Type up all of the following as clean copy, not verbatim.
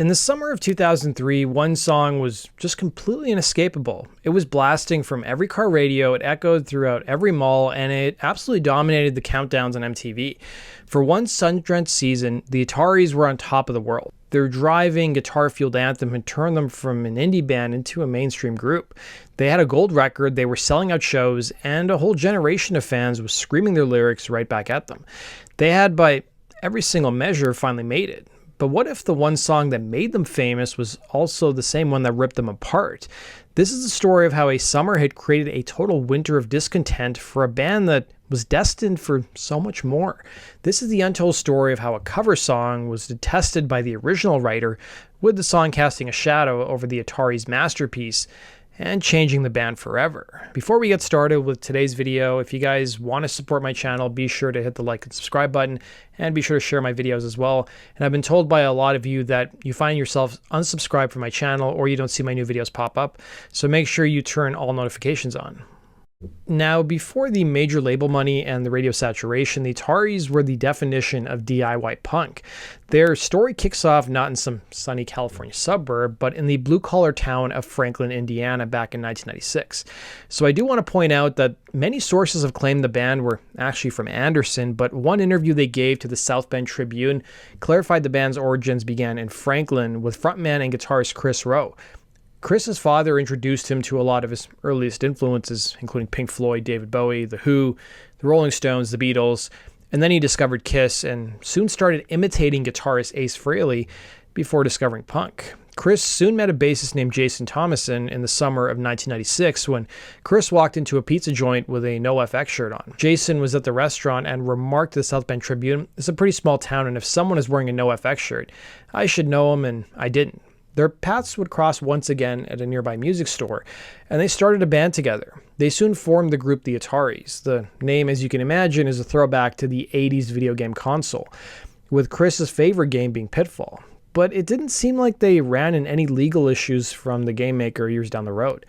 In the summer of 2003, one song was just completely inescapable. It was blasting from every car radio, it echoed throughout every mall, and it absolutely dominated the countdowns on MTV. For one sun-drenched season, the Ataris were on top of the world. Their driving, guitar-fueled anthem had turned them from an indie band into a mainstream group. They had a gold record, they were selling out shows, and a whole generation of fans was screaming their lyrics right back at them. They had, by every single measure, finally made it. But what if the one song that made them famous was also the same one that ripped them apart? This is the story of how a summer had created a total winter of discontent for a band that was destined for so much more. This is the untold story of how a cover song was detested by the original writer, with the song casting a shadow over the Ataris' masterpiece and changing the band forever. Before we get started with today's video, if you guys want to support my channel, be sure to hit the like and subscribe button, and be sure to share my videos as well. And I've been told by a lot of you that you find yourself unsubscribed from my channel or you don't see my new videos pop up, so make sure you turn all notifications on. Now, before the major label money and the radio saturation, the Ataris were the definition of DIY punk. Their story kicks off not in some sunny California suburb, but in the blue-collar town of Franklin, Indiana back in 1996. So I do want to point out that many sources have claimed the band were actually from Anderson, but one interview they gave to the South Bend Tribune clarified the band's origins began in Franklin with frontman and guitarist Kris Roe. Kris's father introduced him to a lot of his earliest influences, including Pink Floyd, David Bowie, The Who, the Rolling Stones, the Beatles, and then he discovered Kiss and soon started imitating guitarist Ace Frehley before discovering punk. Kris soon met a bassist named Jason Thomason in the summer of 1996 when Kris walked into a pizza joint with a NoFX shirt on. Jason was at the restaurant and remarked to the South Bend Tribune, "It's a pretty small town, and if someone is wearing a NoFX shirt, I should know him," and I didn't. Their paths would cross once again at a nearby music store, and they started a band together. They soon formed the group The Ataris. The name, as you can imagine, is a throwback to the 80s video game console, with Kris's favorite game being Pitfall. But it didn't seem like they ran into any legal issues from the game maker years down the road.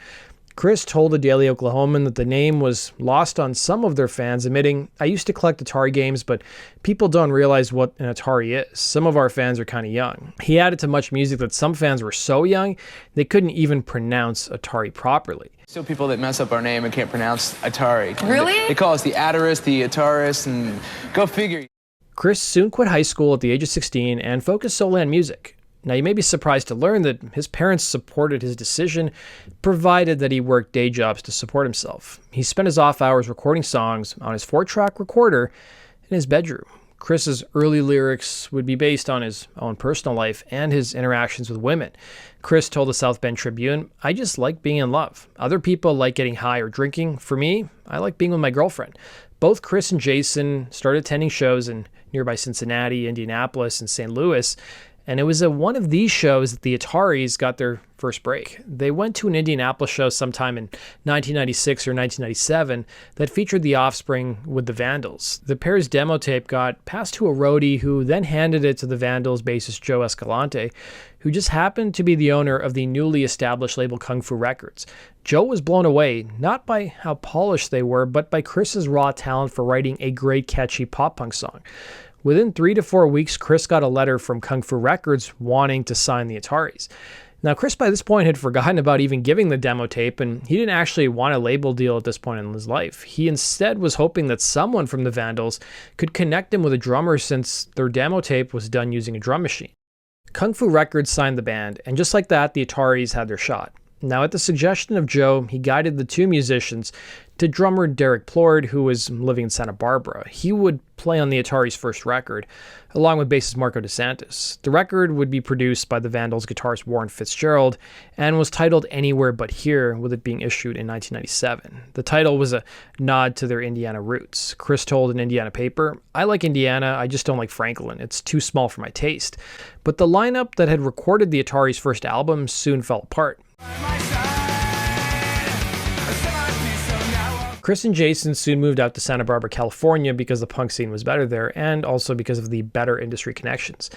Kris told the Daily Oklahoman that the name was lost on some of their fans, admitting, "I used to collect Atari games, but people don't realize what an Atari is. Some of our fans are kind of young." He added to Much Music that some fans were so young, they couldn't even pronounce Atari properly. Still people that mess up our name and can't pronounce Atari. Really? They call us the Ataris, the Ataris, and go figure. Kris soon quit high school at the age of 16 and focused solely on music. Now, you may be surprised to learn that his parents supported his decision, provided that he worked day jobs to support himself. He spent his off hours recording songs on his 4-track recorder in his bedroom. Kris's early lyrics would be based on his own personal life and his interactions with women. Kris told the South Bend Tribune, "I just like being in love. Other people like getting high or drinking. For me, I like being with my girlfriend." Both Kris and Jason started attending shows in nearby Cincinnati, Indianapolis, and St. Louis, and it was at one of these shows that the Ataris got their first break. They went to an Indianapolis show sometime in 1996 or 1997 that featured the Offspring with the Vandals. The pair's demo tape got passed to a roadie who then handed it to the Vandals bassist Joe Escalante, who just happened to be the owner of the newly established label Kung Fu Records. Joe was blown away, not by how polished they were, but by Kris's raw talent for writing a great catchy pop-punk song. Within 3 to 4 weeks, Kris got a letter from Kung Fu Records wanting to sign the Ataris. Now, Kris by this point had forgotten about even giving the demo tape, and he didn't actually want a label deal at this point in his life. He instead was hoping that someone from the Vandals could connect him with a drummer, since their demo tape was done using a drum machine. Kung Fu Records signed the band, and just like that, the Ataris had their shot. Now, at the suggestion of Joe, he guided the two musicians to drummer Derek Plord, who was living in Santa Barbara. He would play on the Ataris' first record, along with bassist Marco DeSantis. The record would be produced by the Vandals' guitarist Warren Fitzgerald, and was titled Anywhere But Here, with it being issued in 1997. The title was a nod to their Indiana roots. Kris told an Indiana paper, "I like Indiana, I just don't like Franklin. It's too small for my taste." But the lineup that had recorded the Ataris' first album soon fell apart. Kris and Jason soon moved out to Santa Barbara, California because the punk scene was better there, and also because of the better industry connections.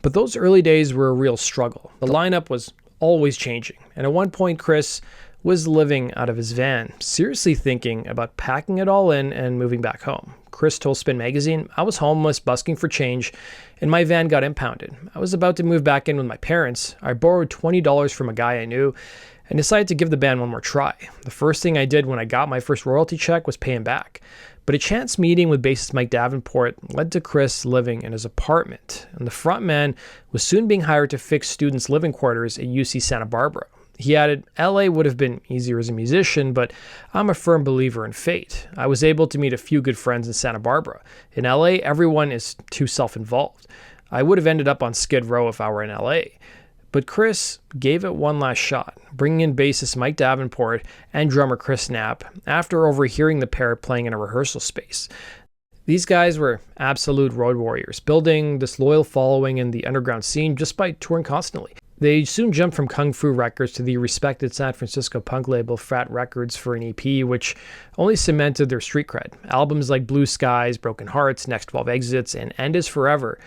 But those early days were a real struggle. The lineup was always changing, and at one point Kris was living out of his van, seriously thinking about packing it all in and moving back home. Kris told Spin magazine, "I was homeless, busking for change, and my van got impounded. I was about to move back in with my parents. I borrowed $20 from a guy I knew and decided to give the band one more try. The first thing I did when I got my first royalty check was pay him back. But a chance meeting with bassist Mike Davenport led to Kris living in his apartment, and the frontman was soon being hired to fix students' living quarters at UC Santa Barbara. He added, "LA would have been easier as a musician, but I'm a firm believer in fate. I was able to meet a few good friends in Santa Barbara. In LA, everyone is too self-involved. I would have ended up on Skid Row if I were in LA." But Kris gave it one last shot, bringing in bassist Mike Davenport and drummer Chris Knapp after overhearing the pair playing in a rehearsal space. These guys were absolute road warriors, building this loyal following in the underground scene just by touring constantly. They soon jumped from Kung Fu Records to the respected San Francisco punk label Frat Records for an EP, which only cemented their street cred. Albums like Blue Skies, Broken Hearts, Next 12 Exits, and End Is Forever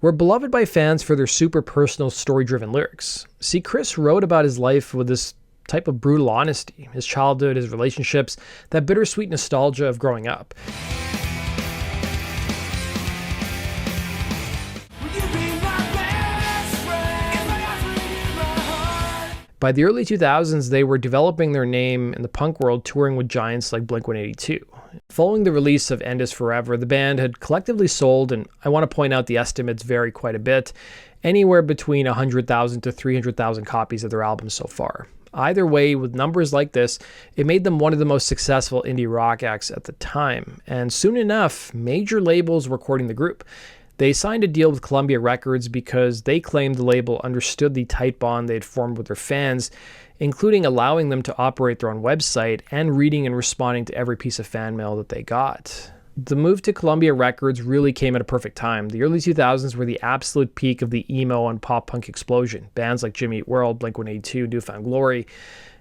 were beloved by fans for their super personal, story-driven lyrics. See, Kris wrote about his life with this type of brutal honesty, his childhood, his relationships, that bittersweet nostalgia of growing up. By the early 2000s, they were developing their name in the punk world, touring with giants like Blink-182. Following the release of End Is Forever, the band had collectively sold, and I want to point out the estimates vary quite a bit, anywhere between 100,000 to 300,000 copies of their albums so far. Either way, with numbers like this, it made them one of the most successful indie rock acts at the time, and soon enough, major labels were courting the group. They signed a deal with Columbia Records because they claimed the label understood the tight bond they had formed with their fans, including allowing them to operate their own website and reading and responding to every piece of fan mail that they got. The move to Columbia Records really came at a perfect time. The early 2000s were the absolute peak of the emo and pop-punk explosion. Bands like Jimmy Eat World, Blink-182, New Found Glory,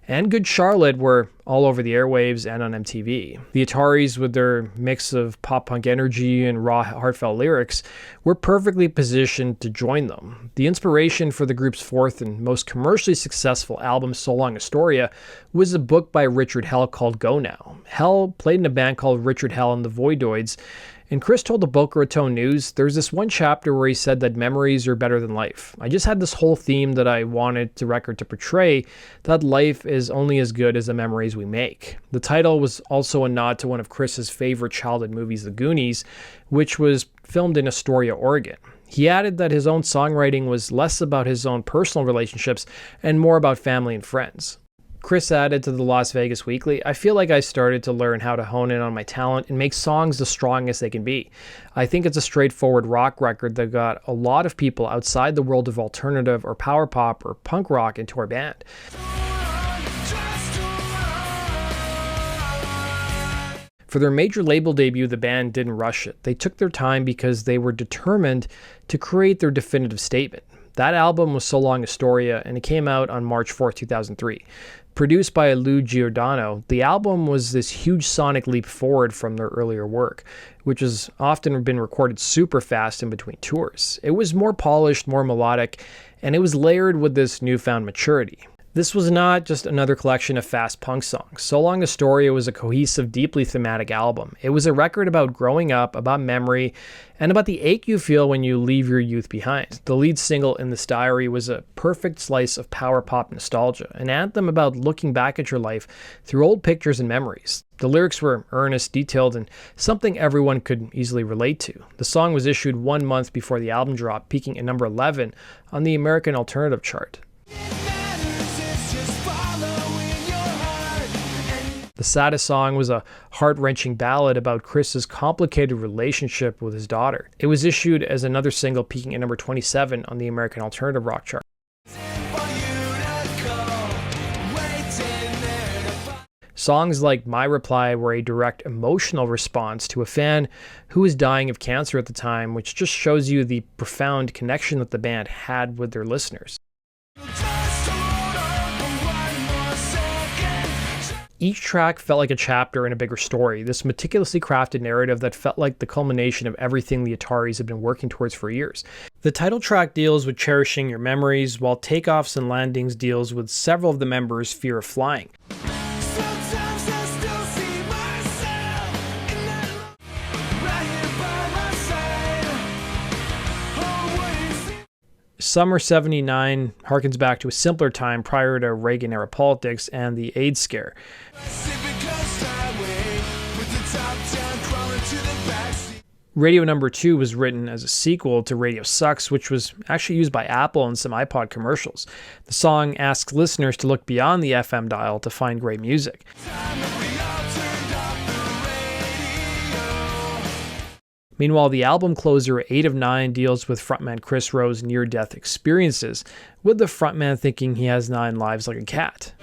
and Good Charlotte were all over the airwaves and on MTV. The Ataris, with their mix of pop-punk energy and raw, heartfelt lyrics, were perfectly positioned to join them. The inspiration for the group's fourth and most commercially successful album, So Long Astoria, was a book by Richard Hell called Go Now. Hell played in a band called Richard Hell and the Voidoids, and Kris told the Boca Raton News, "There's this one chapter where he said that memories are better than life. I just had this whole theme that I wanted the record to portray, that life is only as good as the memories we make." The title was also a nod to one of Kris's favorite childhood movies, The Goonies, which was filmed in Astoria, Oregon. He added that his own songwriting was less about his own personal relationships and more about family and friends. Kris added to the Las Vegas Weekly, "I feel like I started to learn how to hone in on my talent and make songs the strongest they can be. I think it's a straightforward rock record that got a lot of people outside the world of alternative or power pop or punk rock into our band." For their major label debut, the band didn't rush it. They took their time because they were determined to create their definitive statement. That album was So Long Astoria, and it came out on March 4, 2003. Produced by Lou Giordano, the album was this huge sonic leap forward from their earlier work, which has often been recorded super fast in between tours. It was more polished, more melodic, and it was layered with this newfound maturity. This was not just another collection of fast punk songs. So Long Astoria was a cohesive, deeply thematic album. It was a record about growing up, about memory, and about the ache you feel when you leave your youth behind. The lead single, In This Diary, was a perfect slice of power pop nostalgia, an anthem about looking back at your life through old pictures and memories. The lyrics were earnest, detailed, and something everyone could easily relate to. The song was issued 1 month before the album dropped, peaking at number 11 on the American Alternative chart. The saddest song was a heart-wrenching ballad about Kris's complicated relationship with his daughter. It was issued as another single, peaking at number 27 on the American Alternative Rock chart. Songs like My Reply were a direct emotional response to a fan who was dying of cancer at the time, which just shows you the profound connection that the band had with their listeners. Each track felt like a chapter in a bigger story, this meticulously crafted narrative that felt like the culmination of everything the Ataris had been working towards for years. The title track deals with cherishing your memories, while Takeoffs and Landings deals with several of the members' fear of flying. Summer 79 harkens back to a simpler time prior to Reagan-era politics and the AIDS scare. Radio Number 2 was written as a sequel to Radio Sucks, which was actually used by Apple in some iPod commercials. The song asks listeners to look beyond the FM dial to find great music. Meanwhile, the album closer 8 of 9 deals with frontman Kris Roe's near-death experiences, with the frontman thinking he has 9 lives like a cat.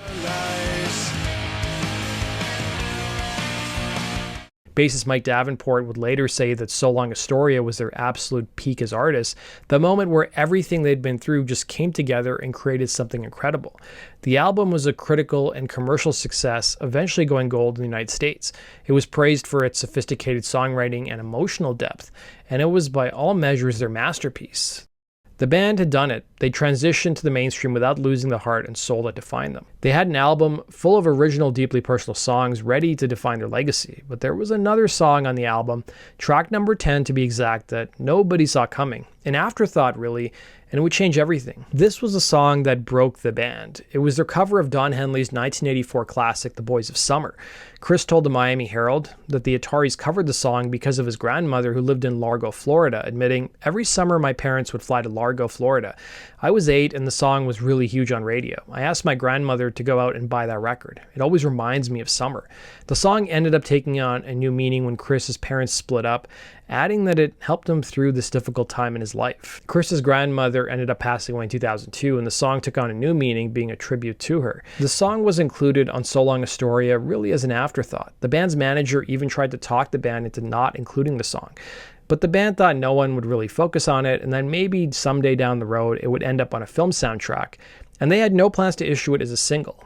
Bassist Mike Davenport would later say that So Long Astoria was their absolute peak as artists, the moment where everything they'd been through just came together and created something incredible. The album was a critical and commercial success, eventually going gold in the United States. It was praised for its sophisticated songwriting and emotional depth, and it was by all measures their masterpiece. The band had done it. They transitioned to the mainstream without losing the heart and soul that defined them. They had an album full of original, deeply personal songs ready to define their legacy, but there was another song on the album, track number 10 to be exact, that nobody saw coming. An afterthought, really, and it would change everything. This was a song that broke the band. It was their cover of Don Henley's 1984 classic, The Boys of Summer. Kris told the Miami Herald that the Ataris covered the song because of his grandmother who lived in Largo, Florida, admitting, "Every summer my parents would fly to Largo, Florida. I was 8 and the song was really huge on radio. I asked my grandmother to go out and buy that record. It always reminds me of summer." The song ended up taking on a new meaning when Kris's parents split up, adding that it helped him through this difficult time in his life. Kris's grandmother ended up passing away in 2002, and the song took on a new meaning, being a tribute to her. The song was included on So Long Astoria really as an afterthought. The band's manager even tried to talk the band into not including the song. But the band thought no one would really focus on it, and then maybe someday down the road it would end up on a film soundtrack, and they had no plans to issue it as a single.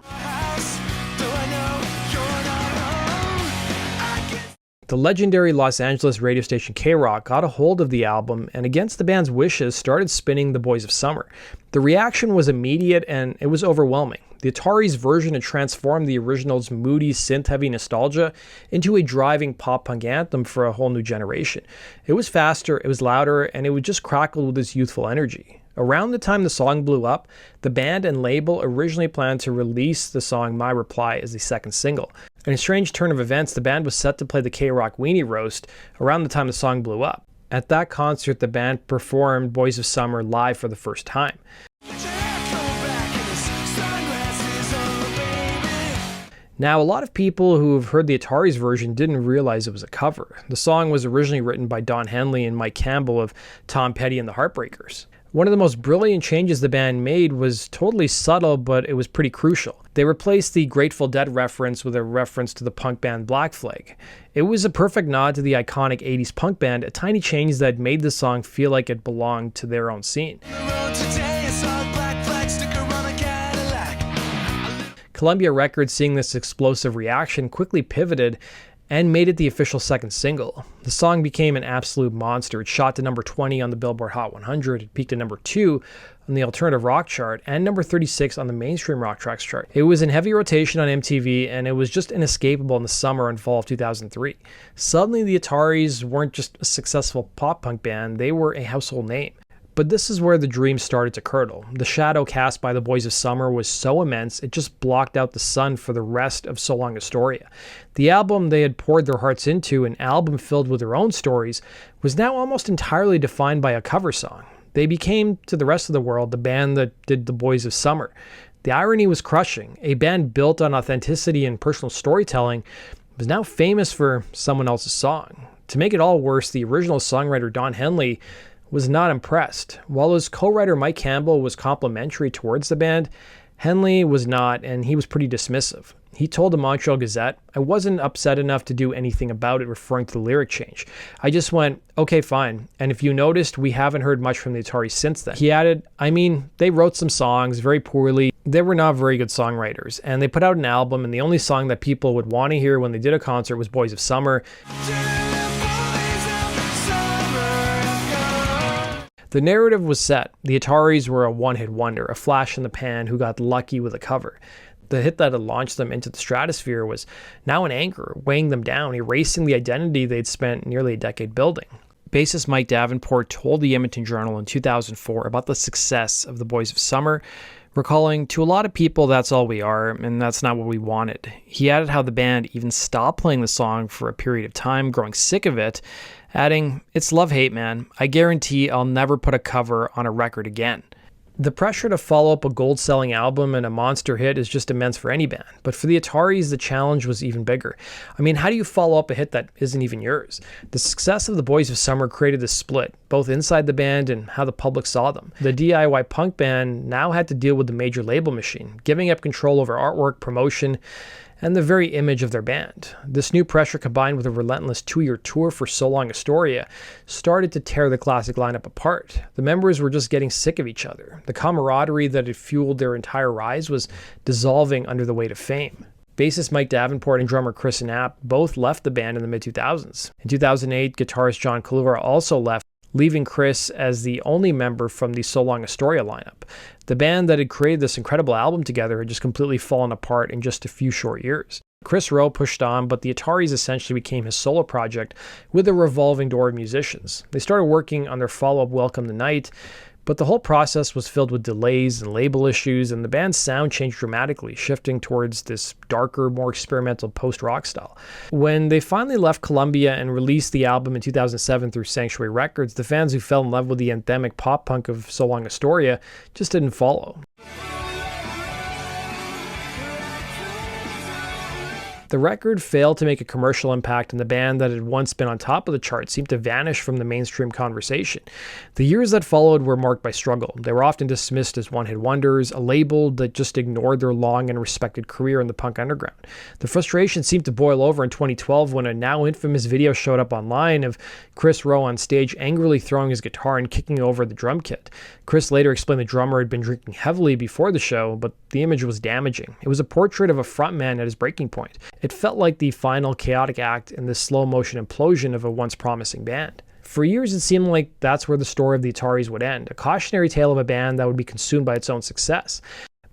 The legendary Los Angeles radio station K-Rock got a hold of the album and, against the band's wishes, started spinning The Boys of Summer. The reaction was immediate and it was overwhelming. The Ataris' version had transformed the original's moody, synth-heavy nostalgia into a driving pop-punk anthem for a whole new generation. It was faster, it was louder, and it would just crackle with its youthful energy. Around the time the song blew up, the band and label originally planned to release the song My Reply as the second single. In a strange turn of events, the band was set to play the K-Rock Weenie Roast around the time the song blew up. At that concert, the band performed Boys of Summer live for the first time. Now, a lot of people who have heard the Ataris version didn't realize it was a cover. The song was originally written by Don Henley and Mike Campbell of Tom Petty and the Heartbreakers. One of the most brilliant changes the band made was totally subtle, but it was pretty crucial. They replaced the Grateful Dead reference with a reference to the punk band Black Flag. It was a perfect nod to the iconic 80s punk band, a tiny change that made the song feel like it belonged to their own scene. Columbia Records, seeing this explosive reaction, quickly pivoted and made it the official second single. The song became an absolute monster. It shot to number 20 on the Billboard Hot 100, it peaked at number 2 on the alternative rock chart, and number 36 on the mainstream rock tracks chart. It was in heavy rotation on MTV, and it was just inescapable in the summer and fall of 2003. Suddenly, the Ataris weren't just a successful pop-punk band, they were a household name. But this is where the dream started to curdle. The shadow cast by the Boys of Summer was so immense, it just blocked out the sun for the rest of So Long Astoria. The album they had poured their hearts into, an album filled with their own stories, was now almost entirely defined by a cover song. They became, to the rest of the world, the band that did The Boys of Summer. The irony was crushing. A band built on authenticity and personal storytelling was now famous for someone else's song. To make it all worse, the original songwriter Don Henley was not impressed. While his co-writer Mike Campbell was complimentary towards the band, Henley was not, and he was pretty dismissive. He told the Montreal Gazette, "I wasn't upset enough to do anything about it," referring to the lyric change. "I just went, okay, fine. And if you noticed, we haven't heard much from the Ataris since then." He added, "I mean, they wrote some songs very poorly. They were not very good songwriters. And they put out an album, and the only song that people would want to hear when they did a concert was Boys of Summer." The narrative was set. The Ataris were a one-hit wonder, a flash in the pan who got lucky with a cover. The hit that had launched them into the stratosphere was now an anchor, weighing them down, erasing the identity they'd spent nearly a decade building. Bassist Mike Davenport told the Edmonton Journal in 2004 about the success of the Boys of Summer, recalling, "To a lot of people, that's all we are, and that's not what we wanted." He added how the band even stopped playing the song for a period of time, growing sick of it, adding, "It's love-hate, man. I guarantee I'll never put a cover on a record again." The pressure to follow up a gold-selling album and a monster hit is just immense for any band, but for the Ataris, the challenge was even bigger. I mean, how do you follow up a hit that isn't even yours? The success of the Boys of Summer created this split, both inside the band and how the public saw them. The DIY punk band now had to deal with the major label machine, giving up control over artwork, promotion, and the very image of their band. This new pressure, combined with a relentless 2-year tour for So Long Astoria, started to tear the classic lineup apart. The members were just getting sick of each other. The camaraderie that had fueled their entire rise was dissolving under the weight of fame. Bassist Mike Davenport and drummer Chris Roe both left the band in the mid-2000s. In 2008, guitarist John Kaluuya also left, leaving Chris as the only member from the So Long Astoria lineup. The band that had created this incredible album together had just completely fallen apart in just a few short years. Kris Roe pushed on, but the Ataris essentially became his solo project with a revolving door of musicians. They started working on their follow-up Welcome the Night, but the whole process was filled with delays and label issues, and the band's sound changed dramatically, shifting towards this darker, more experimental post-rock style. When they finally left Columbia and released the album in 2007 through Sanctuary Records, the fans who fell in love with the anthemic pop-punk of So Long Astoria just didn't follow. The record failed to make a commercial impact, and the band that had once been on top of the charts seemed to vanish from the mainstream conversation. The years that followed were marked by struggle. They were often dismissed as one-hit wonders, a label that just ignored their long and respected career in the punk underground. The frustration seemed to boil over in 2012 when a now infamous video showed up online of Kris Roe on stage angrily throwing his guitar and kicking over the drum kit. Chris later explained the drummer had been drinking heavily before the show, but the image was damaging. It was a portrait of a frontman at his breaking point. It felt like the final chaotic act in the slow-motion implosion of a once promising band. For years, it seemed like that's where the story of the Ataris would end, a cautionary tale of a band that would be consumed by its own success.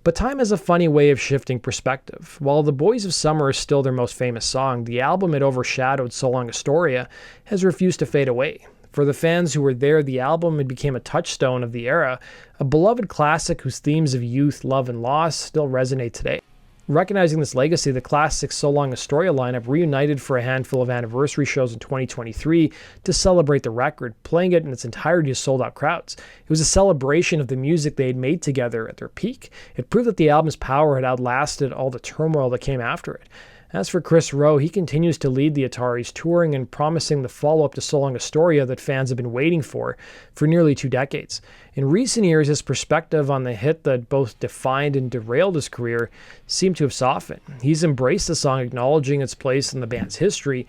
But time has a funny way of shifting perspective. While The Boys of Summer is still their most famous song, the album it overshadowed, So Long Astoria, has refused to fade away. For the fans who were there, the album had become a touchstone of the era, a beloved classic whose themes of youth, love, and loss still resonate today. Recognizing this legacy, the classic So Long Astoria lineup reunited for a handful of anniversary shows in 2023 to celebrate the record, playing it in its entirety to sold-out crowds. It was a celebration of the music they had made together at their peak. It proved that the album's power had outlasted all the turmoil that came after it. As for Kris Roe, he continues to lead the Ataris, touring and promising the follow-up to So Long Astoria that fans have been waiting for nearly 2 decades. In recent years, his perspective on the hit that both defined and derailed his career seemed to have softened. He's embraced the song, acknowledging its place in the band's history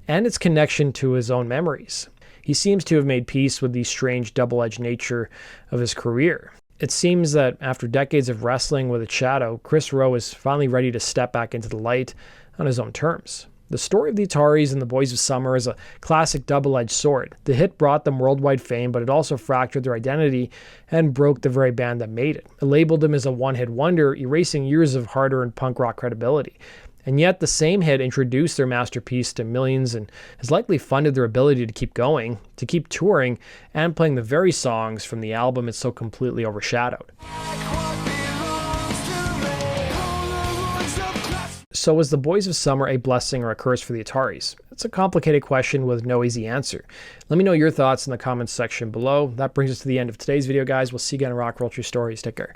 and its connection to his own memories. He seems to have made peace with the strange double-edged nature of his career. It seems that after decades of wrestling with its shadow, Kris Roe is finally ready to step back into the light on his own terms. The story of the Ataris and the Boys of Summer is a classic double-edged sword. The hit brought them worldwide fame, but it also fractured their identity and broke the very band that made it. It labeled them as a one-hit wonder, erasing years of hard-earned punk rock credibility. And yet the same hit introduced their masterpiece to millions and has likely funded their ability to keep going, to keep touring, and playing the very songs from the album it's so completely overshadowed. So was the Boys of Summer a blessing or a curse for the Ataris? It's a complicated question with no easy answer. Let me know your thoughts in the comments section below. That brings us to the end of today's video, guys. We'll see you again in Rock Roll True Stories. Take care.